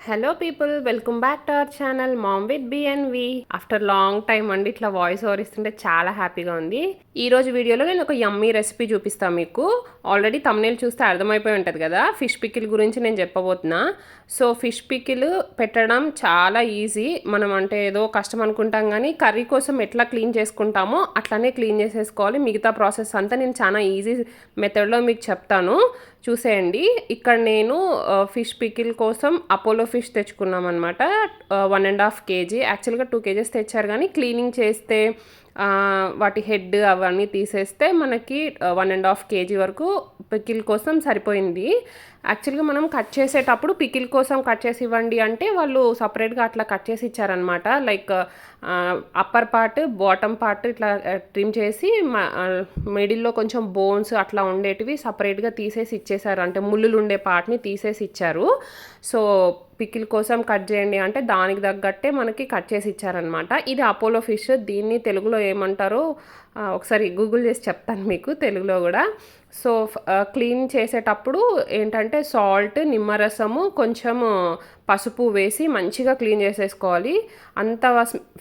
Hello people, welcome back to our channel ma'am with BNV. After long time అండి ఇట్లా voice over ఇస్తుంటే చాలా హ్యాపీగా ఉంది. ఈ రోజు వీడియోలో నేను ఒక యమ్మీ రెసిపీ చూపిస్తాను మీకు. ఆల్రెడీ thumbnail చూస్తే అర్థమైపోయి ఉంటుంది కదా, ఫిష్ పికిల్ గురించి నేను చెప్పబోతున్నా. సో ఫిష్ పికిల్ పెట్టడం చాలా ఈజీ. మనం అంటే ఏదో కష్టం అనుకుంటాం కానీ కర్రీ కోసం ఎట్లా క్లీన్ చేసుకుంటామో అట్లానే క్లీన్ చేసేసుకోవాలి. మిగతా ప్రాసెస్ అంతా నేను చాలా ఈజీ మెథడ్లో మీకు చెప్తాను, చూసేయండి. ఇక్కడ నేను ఫిష్ పికిల్ కోసం అపోలో ఫిష్ తెచ్చుకున్నాం అనమాట. 1.5 kg, యాక్చువల్గా 2 kgs తెచ్చారు, కానీ క్లీనింగ్ చేస్తే వాటి హెడ్ అవన్నీ తీసేస్తే మనకి 1.5 kg వరకు పికిల్ కోసం సరిపోయింది. యాక్చువల్గా మనం కట్ చేసేటప్పుడు పికిల్ కోసం కట్ చేసి ఇవ్వండి అంటే వాళ్ళు సపరేట్గా అట్లా కట్ చేసి ఇచ్చారనమాట. Like upper part, bottom part ఇట్లా ట్రిమ్ చేసి మిడిల్లో కొంచెం బోన్స్ అట్లా ఉండేటివి సపరేట్గా తీసేసి ఇచ్చేసారు, అంటే ముళ్ళులు ఉండే పార్ట్ని తీసేసి ఇచ్చారు. సో పికిల్ కోసం కట్ చేయండి అంటే దానికి తగ్గట్టే మనకి కట్ చేసి ఇచ్చారనమాట. ఇది అపోలో ఫిష్. దీన్ని తెలుగులో ఏమంటారో ఒకసారి గూగుల్ చేసి చెప్తాను మీకు తెలుగులో కూడా. సో క్లీన్ చేసేటప్పుడు ఏంటంటే సాల్ట్, నిమ్మరసము, కొంచెము పసుపు వేసి మంచిగా క్లీన్ చేసేసుకోవాలి. అంత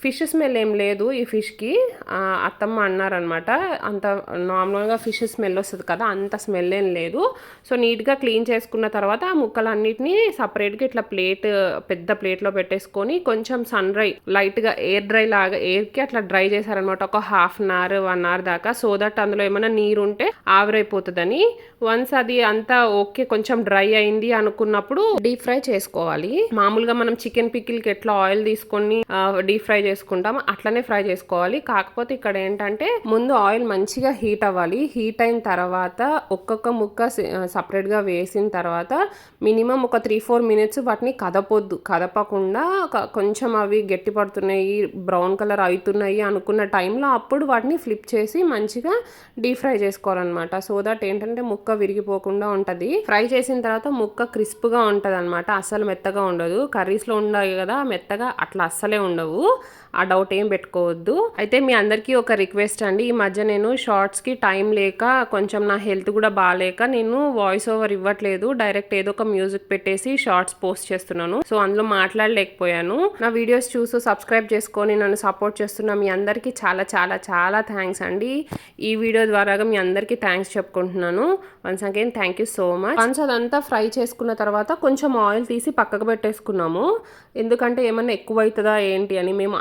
ఫిష్ స్మెల్ ఏం లేదు ఈ ఫిష్కి, అత్తమ్మ అన్నారనమాట. అంత నార్మల్గా ఫిష్ స్మెల్ వస్తుంది కదా, అంత స్మెల్ ఏం లేదు. సో నీట్గా క్లీన్ చేసుకున్న తర్వాత ఆ ముక్కలన్నిటినీ సపరేట్గా ఇట్లా పెద్ద ప్లేట్లో పెట్టేసుకొని కొంచెం సన్ డ్రై, లైట్గా ఎయిర్ డ్రై లాగా ఎయిర్కి అట్లా డ్రై చేశారనమాట, ఒక 1/2 అవర్ 1 hour దాకా. సో దట్ అందులో ఏమైనా నీరు ఉంటే ఆవిరైపోతుందని. వన్స్ అది అంతా ఓకే, కొంచెం డ్రై అయింది అనుకున్నప్పుడు డీప్ ఫ్రై చేసుకోవాలి. మామూలుగా మనం చికెన్ పికిల్కి ఎట్లా ఆయిల్ తీసుకొని డీప్ ఫ్రై చేసుకుంటాం అట్లనే ఫ్రై చేసుకోవాలి. కాకపోతే ఇక్కడ ఏంటంటే ముందు ఆయిల్ మంచిగా హీట్ అవ్వాలి. హీట్ అయిన తర్వాత ఒక్కొక్క ముక్క సపరేట్గా వేసిన తర్వాత మినిమం ఒక 3-4 minutes వాటిని కదపకుండా కొంచెం అవి గట్టి పడుతున్నాయి, బ్రౌన్ కలర్ అవుతున్నాయి అనుకున్న టైంలో అప్పుడు వాటిని ఫ్లిప్ చేసి మంచిగా డీప్ ఫ్రై చేసుకోవాలన్నమాట. సో దట్ ఏంటంటే ముక్క విరిగిపోకుండా ఉంటుంది. ఫ్రై చేసిన తర్వాత ముక్క క్రిస్ప్గా ఉంటుంది అనమాట, అస్సలు మెత్తగా ఉండదు. కర్రీస్లో ఉండవు కదా మెత్తగా, అట్లా అస్సలే ఉండవు. ఆ డౌట్ ఏం పెట్టుకోవద్దు. అయితే మీ అందరికీ ఒక రిక్వెస్ట్ అండి, ఈ మధ్య నేను షార్ట్స్కి టైం లేక, కొంచెం నా హెల్త్ కూడా బాగాలేక నేను వాయిస్ ఓవర్ ఇవ్వట్లేదు, డైరెక్ట్ ఏదో ఒక మ్యూజిక్ పెట్టేసి షార్ట్స్ పోస్ట్ చేస్తున్నాను. సో అందులో మాట్లాడలేకపోయాను. నా వీడియోస్ చూసి సబ్స్క్రైబ్ చేసుకొని నన్ను సపోర్ట్ చేస్తున్న మీ అందరికీ చాలా చాలా చాలా థ్యాంక్స్ అండి. ఈ వీడియో ద్వారాగా మీ అందరికీ థ్యాంక్స్ చెప్పుకుంటున్నాను. Once again thank you so much. Once అదంతా ఫ్రై చేసుకున్న తర్వాత కొంచెం ఆయిల్ తీసి పక్కకు పెట్టేసుకున్నాము. ఎందుకంటే ఏమన్నా ఎక్కువ అవుతుందా ఏంటి అని. మేము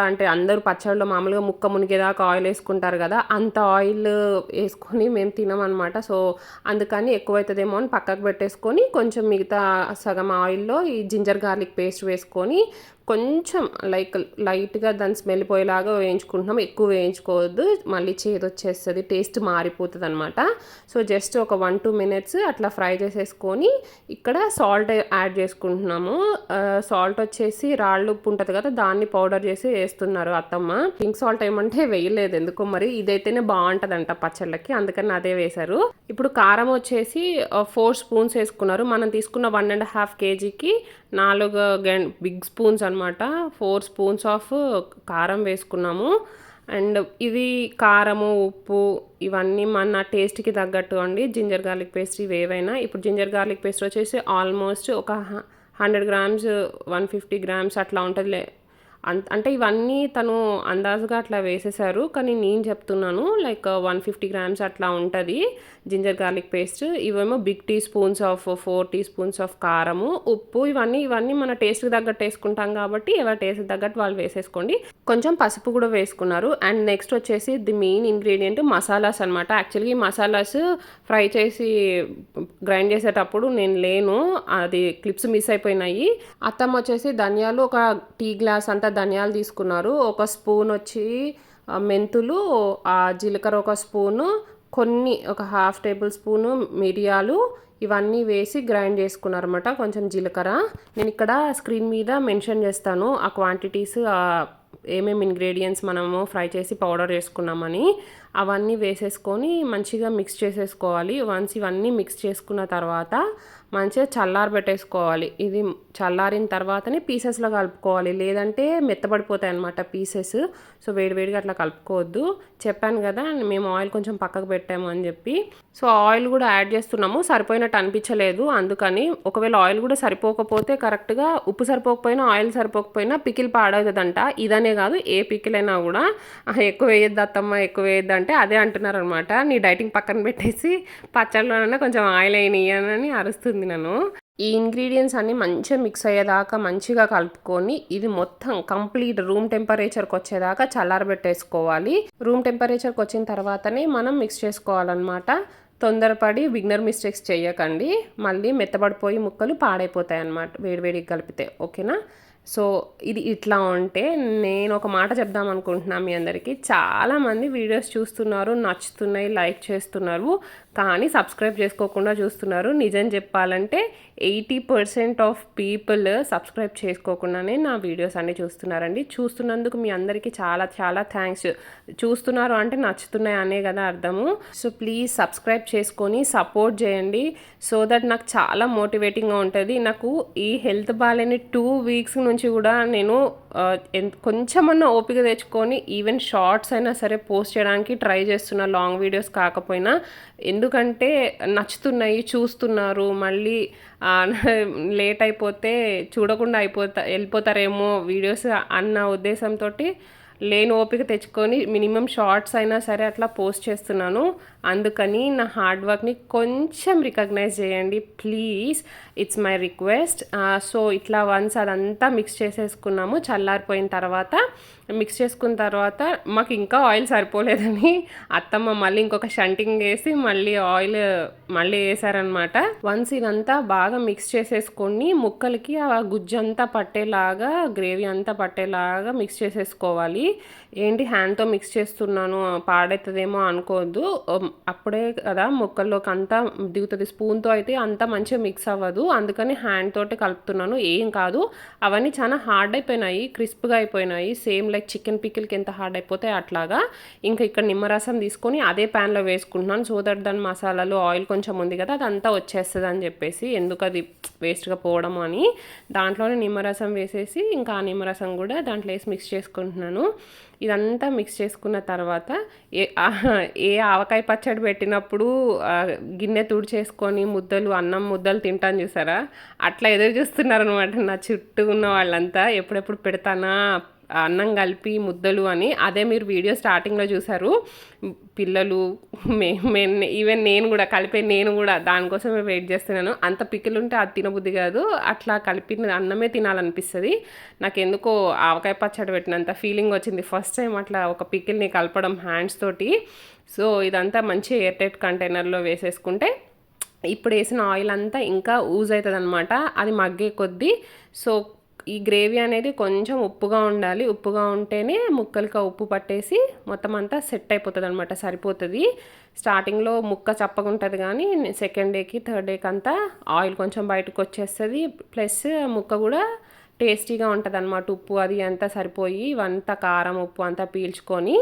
అంటే అందరూ పచ్చడిలో మామూలుగా ముక్క మునిగేదాకా ఆయిల్ వేసుకుంటారు కదా, అంత ఆయిల్ వేసుకొని మేము తినమన్నమాట. సో అందుకని ఎక్కువ అవుతుందేమో అని పక్కకు పెట్టేసుకొని కొంచెం మిగతా సగం ఆయిల్లో ఈ జింజర్ గార్లిక్ పేస్ట్ వేసుకొని కొంచెం లైట్గా దాన్ని స్మెల్ పోయేలాగా వేయించుకుంటున్నాం. ఎక్కువ వేయించుకోవద్దు, మళ్ళీ చేదు వచ్చేస్తుంది, టేస్ట్ మారిపోతుంది అనమాట. సో జస్ట్ ఒక 1-2 minutes అట్లా ఫ్రై చేసేసుకొని ఇక్కడ సాల్ట్ యాడ్ చేసుకుంటున్నాము. సాల్ట్ వచ్చేసి రాళ్ళు ఉప్పు ఉంటుంది కదా, దాన్ని పౌడర్ చేసి వేస్తున్నారు అత్తమ్మ. పింక్ సాల్ట్ ఏమంటే వేయలేదు ఎందుకో మరి, ఇదైతేనే బాగుంటుందంట పచ్చళ్ళకి, అందుకని అదే వేశారు. ఇప్పుడు కారం వచ్చేసి 4 spoons వేసుకున్నారు. మనం తీసుకున్న 1.5 kgకి 4 బిగ్ స్పూన్స్ అనమాట, 4 spoons ఆఫ్ కారం వేసుకున్నాము. అండ్ ఇవి కారము, ఉప్పు ఇవన్నీ మన టేస్ట్కి తగ్గట్టు అండి. జింజర్ గార్లిక్ పేస్ట్ ఇవి ఏవైనా. ఇప్పుడు జింజర్ గార్లిక్ పేస్ట్ వచ్చేసి ఆల్మోస్ట్ ఒక 100 grams 150 grams అట్లా ఉంటుంది. అంటే ఇవన్నీ తను అందాజుగా అట్లా వేసేసారు, కానీ నేను చెప్తున్నాను లైక్ 150 grams అట్లా ఉంటుంది జింజర్ గార్లిక్ పేస్ట్. ఇవేమో big teaspoons of 4 teaspoons of కారము, ఉప్పు ఇవన్నీ మన టేస్ట్కి తగ్గట్టు వేసుకుంటాం కాబట్టి ఎవరి టేస్ట్కి తగ్గట్టు వాళ్ళు వేసేసుకోండి. కొంచెం పసుపు కూడా వేసుకున్నారు. అండ్ నెక్స్ట్ వచ్చేసి ది మెయిన్ ఇంగ్రీడియంట్ మసాలాస్ అనమాట. యాక్చువల్గా ఈ మసాలాస్ ఫ్రై చేసి గ్రైండ్ చేసేటప్పుడు నేను లేను, అది క్లిప్స్ మిస్ అయిపోయినాయి. అత్తమ్మ వచ్చేసి ధనియాలు ఒక టీ గ్లాస్ అంతా ధనియాలు తీసుకున్నారు. ఒక స్పూన్ వచ్చి మెంతులు, జీలకర్ర ఒక స్పూను, ఒక 1/2 tablespoon మిరియాలు ఇవన్నీ వేసి గ్రైండ్ చేసుకున్నారన్నమాట. కొంచెం జీలకర్ర నేను ఇక్కడ స్క్రీన్ మీద మెన్షన్ చేస్తాను ఆ క్వాంటిటీస్, ఏమేమి ఇంగ్రీడియంట్స్ మనము ఫ్రై చేసి పౌడర్ చేసుకున్నామని. అవన్నీ వేసేసుకొని మంచిగా మిక్స్ చేసేసుకోవాలి. వన్స్ ఇవన్నీ మిక్స్ చేసుకున్న తర్వాత మంచిగా చల్లారబెట్టేసుకోవాలి. ఇది చల్లారిన తర్వాతనే పీసెస్లో కలుపుకోవాలి, లేదంటే మెత్తబడిపోతాయి అన్నమాట పీసెస్. సో వేడివేడిగా అట్లా కలుపుకోవద్దు. చెప్పాను కదా మేము ఆయిల్ కొంచెం పక్కకు పెట్టాము అని చెప్పి. సో ఆయిల్ కూడా యాడ్ చేస్తున్నాము, సరిపోయినట్టు అనిపించలేదు అందుకని. ఒకవేళ ఆయిల్ కూడా సరిపోకపోతే కరెక్ట్గా ఉప్పు సరిపోకపోయినా ఆయిల్ సరిపోకపోయినా పికిల్ పాడవుతుందంట. ఇదనే కాదు ఏ పికిల్ అయినా కూడా ఎక్కువ వేయద్దు అత్తమ్మ ఎక్కువ వేయద్దు అంటే అదే అంటున్నారు అనమాట. నీ డైటింగ్ పక్కన పెట్టేసి పచ్చళ్ళలోనైనా కొంచెం ఆయిల్ వేయని అరుస్తుంది నన్ను. ఈ ఇంగ్రీడియంట్స్ అన్నీ మంచిగా మిక్స్ అయ్యేదాకా మంచిగా కలుపుకొని ఇది మొత్తం కంప్లీట్ రూమ్ టెంపరేచర్కి వచ్చేదాకా చల్లారబెట్టేసుకోవాలి. రూమ్ టెంపరేచర్కి వచ్చిన తర్వాతనే మనం మిక్స్ చేసుకోవాలన్నమాట. తొందరపడి బిగినర్ మిస్టేక్స్ చేయకండి, మళ్ళీ మెత్తబడిపోయి ముక్కలు పాడైపోతాయి అన్నమాట వేడివేడికి కలిపితే. ఓకేనా? సో ఇది ఇట్లా ఉంటే నేను ఒక మాట చెప్దాం అనుకుంటున్నాను మీ అందరికీ. చాలామంది వీడియోస్ చూస్తున్నారు, నచ్చుతున్నాయి, లైక్ చేస్తున్నారు, కానీ సబ్స్క్రైబ్ చేసుకోకుండా చూస్తున్నారు. నిజం చెప్పాలంటే 80% ఆఫ్ పీపుల్ సబ్స్క్రైబ్ చేసుకోకుండానే నా వీడియోస్ అన్నీ చూస్తున్నారండి. చూస్తున్నందుకు మీ అందరికీ చాలా చాలా థ్యాంక్స్. చూస్తున్నారు అంటే నచ్చుతున్నాయి అనే కదా అర్థము. సో ప్లీజ్ సబ్స్క్రైబ్ చేసుకొని సపోర్ట్ చేయండి, సో దట్ నాకు చాలా మోటివేటింగ్గా ఉంటుంది. నాకు ఈ హెల్త్ బాగాలేని 2 వీక్స్ నుంచి కూడా నేను కొంచెమన్నా ఓపిక తెచ్చుకొని ఈవెన్ షార్ట్స్ అయినా సరే పోస్ట్ చేయడానికి ట్రై చేస్తున్నా, లాంగ్ వీడియోస్ కాకపోయినా. ఎందుకంటే నచ్చుతున్నాయి, చూస్తున్నారు, మళ్ళీ లేట్ అయిపోతే చూడకుండా వెళ్ళిపోతారేమో వీడియోస్ అన్న ఉద్దేశంతో లేని ఓపిక తెచ్చుకొని మినిమం షార్ట్స్ అయినా సరే అట్లా పోస్ట్ చేస్తున్నాను. అందుకని నా హార్డ్ వర్క్ని కొంచెం రికగ్నైజ్ చేయండి please, it's my request. So ఇట్లా వన్స్ అదంతా మిక్స్ చేసేసుకున్నాము. చల్లారిపోయిన తర్వాత మిక్స్ చేసుకున్న తర్వాత మాకు ఇంకా ఆయిల్ సరిపోలేదని అత్తమ్మ మళ్ళీ ఇంకొక షంటింగ్ వేసి మళ్ళీ ఆయిల్ మళ్ళీ వేసారనమాట. వన్స్ ఇదంతా బాగా మిక్స్ చేసేసుకొని ముక్కలకి ఆ గుజ్జంతా పట్టేలాగా, గ్రేవీ అంతా పట్టేలాగా మిక్స్ చేసేసుకోవాలి. ఏంటి హ్యాండ్తో మిక్స్ చేస్తున్నాను పాడవుతుందేమో అనుకోవద్దు, అప్పుడే కదా ముక్కల్లోకి అంతా దిగుతుంది. స్పూన్తో అయితే అంతా మంచిగా మిక్స్ అవ్వదు, అందుకని హ్యాండ్ తోటి కలుపుతున్నాను. ఏం కాదు, అవన్నీ చాలా హార్డ్ అయిపోయినాయి, క్రిస్ప్గా అయిపోయినాయి, సేమ్ లైక్ చికెన్ పికిల్కి ఎంత హార్డ్ అయిపోతాయి అట్లాగా. ఇంకా ఇక్కడ నిమ్మరసం తీసుకొని అదే ప్యాన్లో వేసుకుంటున్నాను, సో దట్ దాని మసాలాలు ఆయిల్ కొంచెం ఉంది కదా అదంతా వచ్చేస్తుంది అని చెప్పేసి, ఎందుకు అది వేస్ట్గా పోవడం అని దాంట్లోనే నిమ్మరసం వేసేసి ఇంకా ఆ నిమ్మరసం కూడా దాంట్లో వేసి మిక్స్ చేసుకుంటున్నాను. ఇదంతా మిక్స్ చేసుకున్న తర్వాత ఏ ఆవకాయ పచ్చడి పెట్టినప్పుడు గిన్నె తుడిచేసుకొని ముద్దలు అన్నం ముద్దలు తింటాను చూసారా, అట్లా ఎదురు చూస్తున్నారనమాట నా చుట్టూ ఉన్న వాళ్ళంతా. ఎప్పుడెప్పుడు పెడతానా అన్నం కలిపి ముద్దలు అని. అదే మీరు వీడియో స్టార్టింగ్లో చూసారు, పిల్లలు ఈవెన్ నేను కూడా కలిపే, నేను కూడా దానికోసమే వెయిట్ చేస్తున్నాను. అంత పికిల్ ఉంటే అది తినబుద్ధి కాదు, అట్లా కలిపిన అన్నమే తినాలనిపిస్తుంది. నాకు ఎందుకో ఆవకాయ పచ్చడి పెట్టినంత ఫీలింగ్ వచ్చింది ఫస్ట్ టైం అట్లా ఒక పికిల్ని కలపడం హ్యాండ్స్ తోటి. సో ఇదంతా మంచి ఎయిర్ టైట్ కంటైనర్లో వేసేసుకుంటే ఇప్పుడు వేసిన ఆయిల్ అంతా ఇంకా యూజ్ అవుతుంది అనమాట, అది మగ్గే కొద్దీ. సో ఈ గ్రేవీ అనేది కొంచెం ఉప్పుగా ఉండాలి, ఉప్పుగా ఉంటేనే ముక్కలకి ఉప్పు పట్టేసి మొత్తం అంతా సెట్ అయిపోతుంది అనమాట, సరిపోతుంది. స్టార్టింగ్లో ముక్క చప్పగుంటుంది కానీ సెకండ్ డేకి థర్డ్ డేకి అంతా ఆయిల్ కొంచెం బయటకు వచ్చేస్తుంది, ప్లస్ ముక్క కూడా టేస్టీగా ఉంటుంది అనమాట. ఉప్పు అది అంతా సరిపోయి ఇవంతా కారం ఉప్పు అంతా పీల్చుకొని.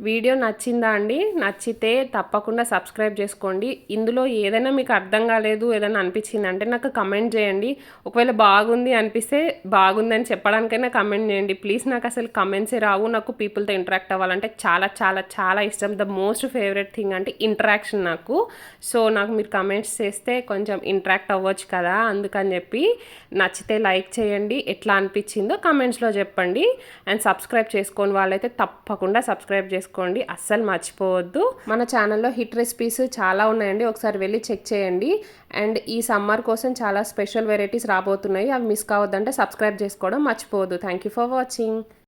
వీడియో నచ్చిందా అండి? నచ్చితే తప్పకుండా సబ్స్క్రైబ్ చేసుకోండి. ఇందులో ఏదైనా మీకు అర్థం కాలేదు, ఏదైనా అనిపించింది అంటే నాకు కమెంట్ చేయండి. ఒకవేళ బాగుంది అనిపిస్తే బాగుందని చెప్పడానికైనా కమెంట్ చేయండి ప్లీజ్. నాకు అసలు కమెంట్సే రావు, నాకు పీపుల్తో ఇంటరాక్ట్ అవ్వాలంటే చాలా చాలా చాలా ఇష్టం. ద మోస్ట్ ఫేవరెట్ థింగ్ అంటే ఇంటరాక్షన్ నాకు. సో నాకు మీరు కమెంట్స్ చేస్తే కొంచెం ఇంటరాక్ట్ అవ్వచ్చు కదా, అందుకని చెప్పి నచ్చితే లైక్ చేయండి, ఎట్లా అనిపించిందో కమెంట్స్లో చెప్పండి. అండ్ సబ్స్క్రైబ్ చేసుకోని వాళ్ళైతే తప్పకుండా సబ్స్క్రైబ్ చేసుకోండి, అస్సలు మర్చిపోవద్దు. మన ఛానల్లో హిట్ రెసిపీస్ చాలా ఉన్నాయండి, ఒకసారి వెళ్ళి చెక్ చేయండి. అండ్ ఈ సమ్మర్ కోసం చాలా స్పెషల్ వెరైటీస్ రాబోతున్నాయి, అవి మిస్ కావద్దంటే సబ్స్క్రైబ్ చేసుకోవడం మర్చిపోవద్దు. Thank you for watching.